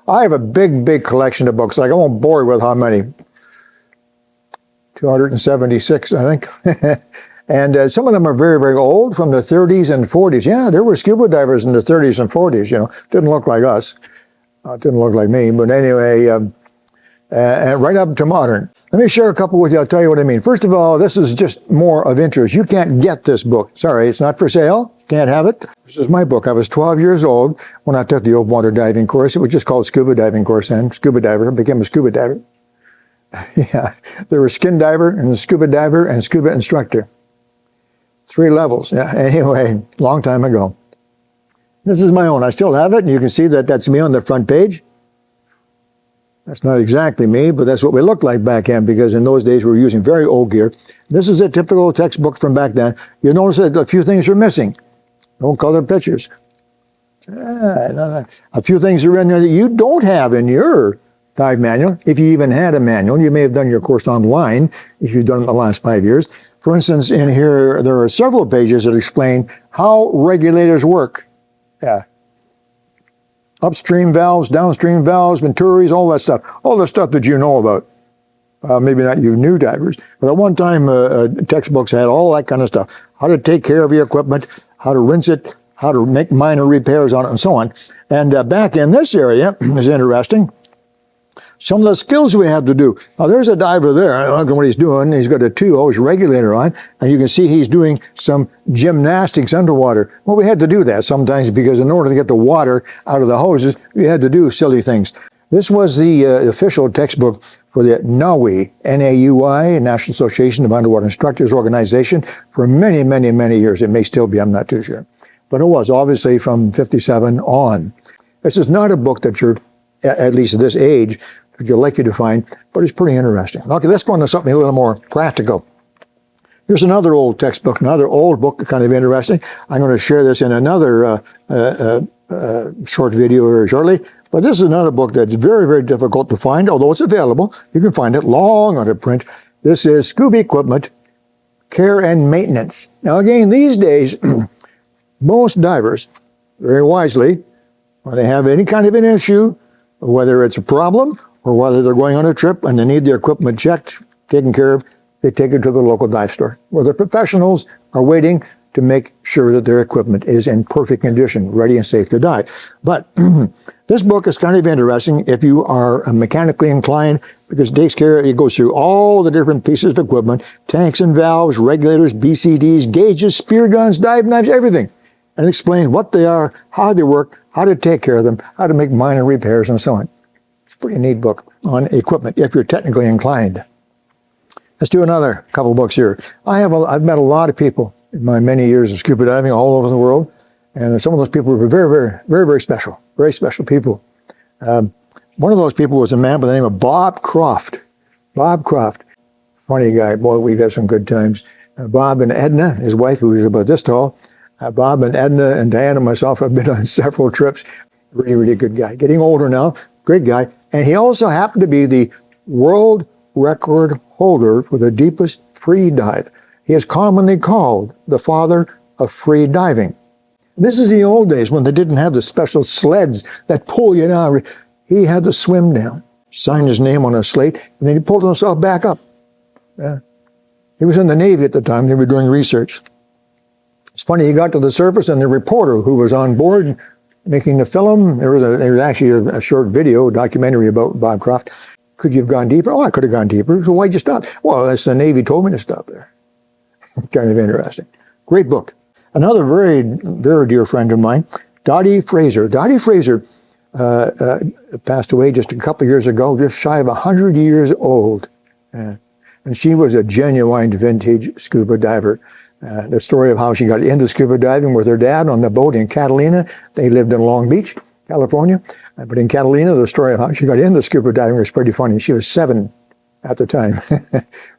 I have a big collection of books. Like, I won't bore you with how many. 276, I think. And some of them are very old, from the 30s and 40s. Yeah, there were scuba divers in the 30s and 40s, you know. Didn't look like us. Didn't look like me. But anyway, right up to modern. Let me share a couple with you. I'll tell you what I mean. First of all, this is just more of interest. You can't get this book. Sorry, it's not for sale. Can't have it. This is my book. I was 12 years old when I took the open water diving course. It was just called scuba diving course then. Scuba diver. I became a scuba diver. Yeah, there was skin diver and scuba instructor. 3 levels. Yeah, anyway, long time ago. This is my own. I still have it, and you can see that that's me on the front page. That's not exactly me, but that's what we looked like back then, because in those days we were using very old gear. This is a typical textbook from back then. You'll notice that a few things are missing. No color pictures. A few things are in there that you don't have in your dive manual. If you even had a manual, you may have done your course online if you've done it in the last 5 years. For instance, in here, there are several pages that explain how regulators work. Yeah. Upstream valves, downstream valves, venturis, all that stuff. All the stuff that you know about. Maybe not you new divers, but at one time, textbooks had all that kind of stuff. How to take care of your equipment, how to rinse it, how to make minor repairs on it, and so on. And back in this area is interesting. Some of the skills we have to do. Now, there's a diver there. Look at what he's doing. He's got a 2-hose regulator on, and you can see he's doing some gymnastics underwater. Well, we had to do that sometimes because in order to get the water out of the hoses, we had to do silly things. This was the official textbook for the NAUI, N-A-U-I, National Association of Underwater Instructors Organization, for many years. It may still be, I'm not too sure. But it was, obviously, from 57 on. This is not a book that you're, at least at this age, that you're likely to find, but it's pretty interesting. Okay, let's go on to something a little more practical. Here's another old textbook, another old book, kind of interesting. I'm going to share this in another short video very shortly, but this is another book that's very difficult to find, although it's available. You can find it long out of print. This is Scuba Equipment, Care and Maintenance. Now again, these days, most divers, very wisely, when they have any kind of an issue, whether it's a problem or whether they're going on a trip and they need their equipment checked, taken care of, they take it to the local dive store, where the professionals are waiting to make sure that their equipment is in perfect condition, ready and safe to dive. But this book is kind of interesting if you are mechanically inclined, because it takes care, it goes through all the different pieces of equipment, tanks and valves, regulators, BCDs, gauges, spear guns, dive knives, everything, and explains what they are, how they work, how to take care of them, how to make minor repairs, and so on. It's a pretty neat book on equipment if you're technically inclined. Let's do another couple books here. I've met a lot of people in my many years of scuba diving all over the world, and some of those people were very special, very special people. One of those people was a man by the name of Bob Croft. Bob Croft, funny guy. Boy, we've had some good times. Bob and Edna, his wife, who was about this tall. Bob and Edna and Diane and myself have been on several trips. Really good guy. Getting older now, great guy. And he also happened to be the world record holder for the deepest free dive. He is commonly called the father of free diving. This is the old days when they didn't have the special sleds that pull you down. He had to swim down, sign his name on a slate, and then he pulled himself back up. Yeah. He was in the Navy at the time. They were doing research. It's funny, he got to the surface, and the reporter who was on board making the film, there was actually a short video, documentary about Bob Croft. Could you have gone deeper? Oh, I could have gone deeper. So why'd you stop? Well, that's the Navy told me to stop there. Kind of interesting. Great book. Another very dear friend of mine, Dottie Fraser. Dottie Fraser passed away just a couple of years ago, just shy of 100 years old. And she was a genuine vintage scuba diver. The story of how she got into scuba diving with her dad on the boat in Catalina. They lived in Long Beach, California. But in Catalina, the story of how she got into scuba diving was pretty funny. She was 7 at the time.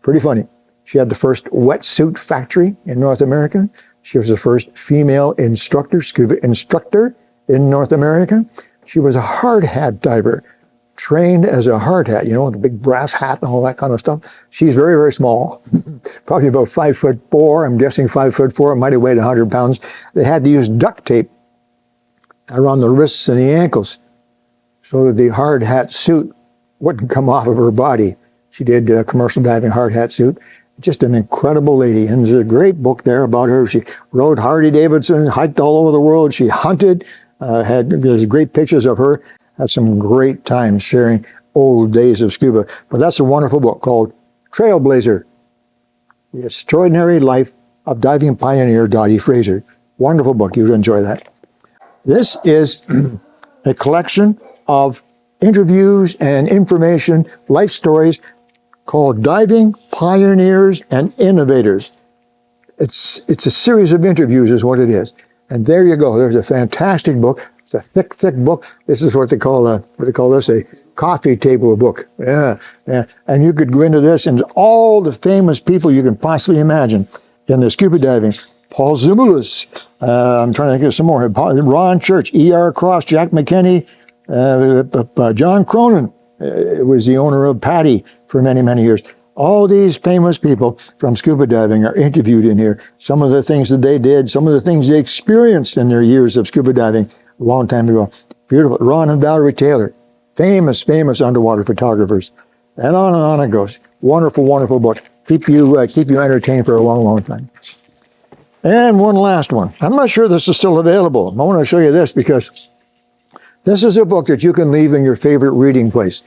Pretty funny. She had the first wetsuit factory in North America. She was the first female scuba instructor in North America. She was a hard hat diver, trained as a hard hat, you know, the big brass hat and all that kind of stuff. She's very small, probably about 5'4", I'm guessing 5'4", might have weighed 100 pounds. They had to use duct tape around the wrists and the ankles. so that the hard hat suit wouldn't come off of her body. She did commercial diving hard hat suit. Just an incredible lady. And there's a great book there about her. She rode Harley Davidson, hiked all over the world. She hunted. There's great pictures of her. Had some great times sharing old days of scuba. But that's a wonderful book called Trailblazer, The Extraordinary Life of Diving Pioneer Dottie Fraser. Wonderful book. You'd enjoy that. This is a collection of interviews and information, life stories called Diving Pioneers and Innovators. It's a series of interviews is what it is. And there you go. There's a fantastic book. It's a thick, thick book. This is what they call a coffee table book. Yeah. And you could go into this and all the famous people you can possibly imagine in the scuba diving. Paul Zimulus. I'm trying to think of some more. Ron Church, E.R. Cross, Jack McKinney, John Cronin was the owner of Patty for many, many years. All these famous people from scuba diving are interviewed in here. Some of the things that they did, some of the things they experienced in their years of scuba diving a long time ago. Beautiful. Ron and Valerie Taylor, famous underwater photographers. And on it goes. Wonderful, wonderful book. Keep you entertained for a long, long time. And one last one. I'm not sure this is still available. I want to show you this because this is a book that you can leave in your favorite reading place.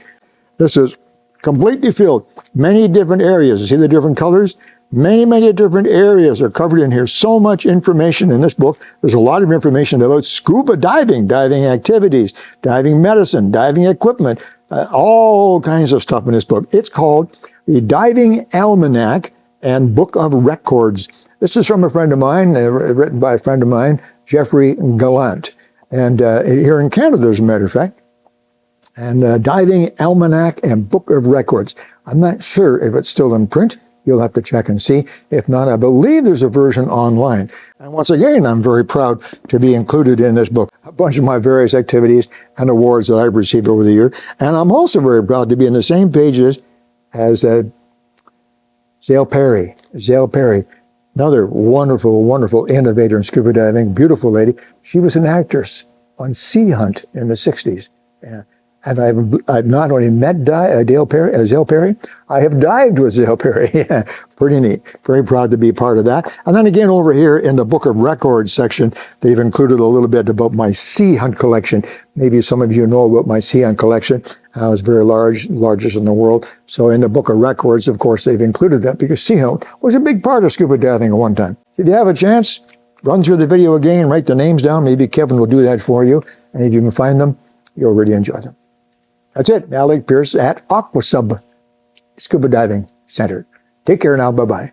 This is completely filled. Many different areas. You see the different colors? Many, many different areas are covered in here. So much information in this book. There's a lot of information about scuba diving, diving activities, diving medicine, diving equipment, all kinds of stuff in this book. It's called the Diving Almanac and Book of Records. This is from a friend of mine, written by a friend of mine, Jeffrey Gallant. And here in Canada, as a matter of fact. And Diving Almanac and Book of Records. I'm not sure if it's still in print. You'll have to check and see. If not, I believe there's a version online. And once again, I'm very proud to be included in this book. A bunch of my various activities and awards that I've received over the year. And I'm also very proud to be in the same pages as Zale Perry. Zale Perry, another wonderful, wonderful innovator in scuba diving, beautiful lady. She was an actress on Sea Hunt in the 60s. And I've not only met Zale Perry, I have dived with Zale Perry. Yeah, pretty neat. Very proud to be part of that. And then again over here in the Book of Records section, they've included a little bit about my Sea Hunt collection. Maybe some of you know about my Sea Hunt collection. It's very large, largest in the world. So in the Book of Records, of course, they've included that because Sea Hunt was a big part of scuba diving at one time. If you have a chance, run through the video again, write the names down. Maybe Kevin will do that for you. And if you can find them, you'll really enjoy them. That's it. Alec Peirce at Aquasub Scuba Diving Center. Take care now. Bye-bye.